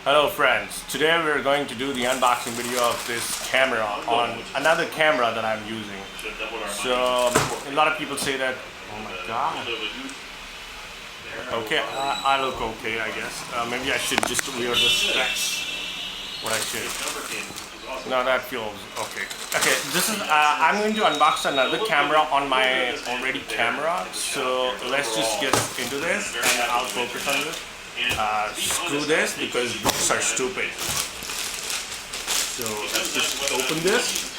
Hello friends, today we're going to do the unboxing video of this camera on another camera that I'm using. So a lot of people say that, oh my god. Okay, I look okay I guess. Maybe I should just wear the specs. What I should. No, that feels okay. Okay, this is, I'm going to unbox another camera on my already camera. So let's just get into this and I'll focus on this. Screw this because books are stupid. So let's just open this.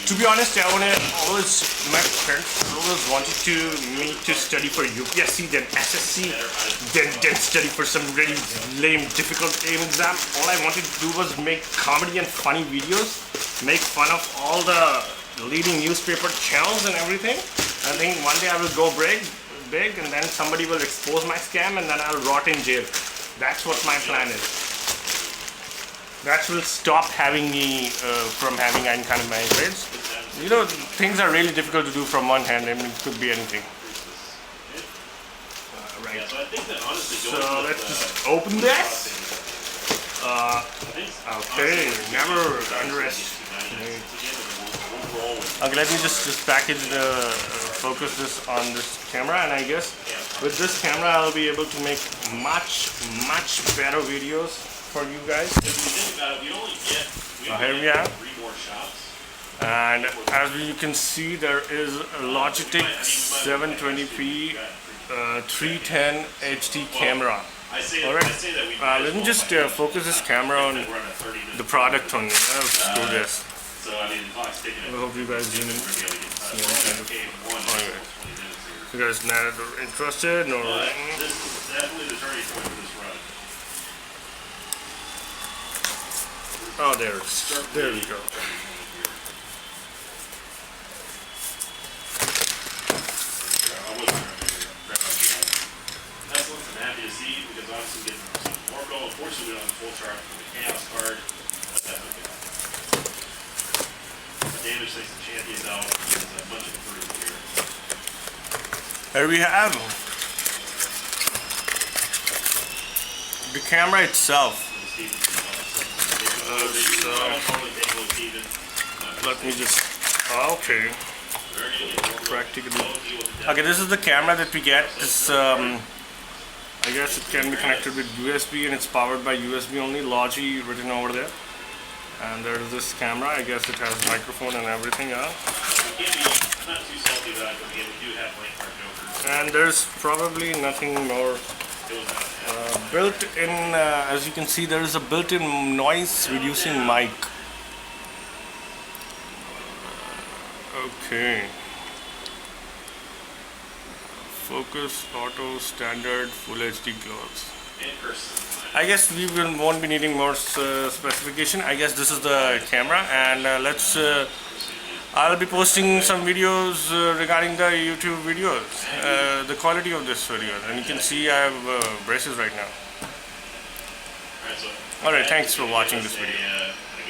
To be honest, my parents always wanted me to study for UPSC, then SSC, then study for some really lame, difficult exam. All I wanted to do was make comedy and funny videos, make fun of all the leading newspaper channels and everything. I think one day I will go big and then somebody will expose my scam and then I'll rot in jail. That's what my plan is. That will stop having me from having any kind of grades. You know, things are really difficult to do from one hand. I mean, it could be anything. Right. So let's just open this. Okay, never underestimate. Okay, let me just package the focus this on this camera, and I guess with this camera I'll be able to make much better videos for you guys. Here we are, and as you can see, there is a logitech 720p 310 HD camera. Alright, let me just focus this camera on the product only. Let's do this. I hope you guys didn't see anything. You guys not interested? No. Oh, there we go. I'm happy to see because obviously getting some orbital. Unfortunately, on the full chart from the chaos card. Damage takes the champions out. There's a bunch of fruit here. Here we have the camera itself. Let me just. Okay. Practically. Okay, this is the camera that we get. This, I guess it can be connected with USB and it's powered by USB only. Logi written over there. And there's this camera. I guess it has microphone and everything. And there's probably nothing more built in. As you can see, there is a built-in noise reducing mic. Okay. Focus, auto, standard, full HD close. I guess we won't be needing more specification. I guess this is the camera, and I'll be posting some videos regarding the YouTube videos, the quality of this video, and you can see I have braces right now. Alright, thanks for watching this video.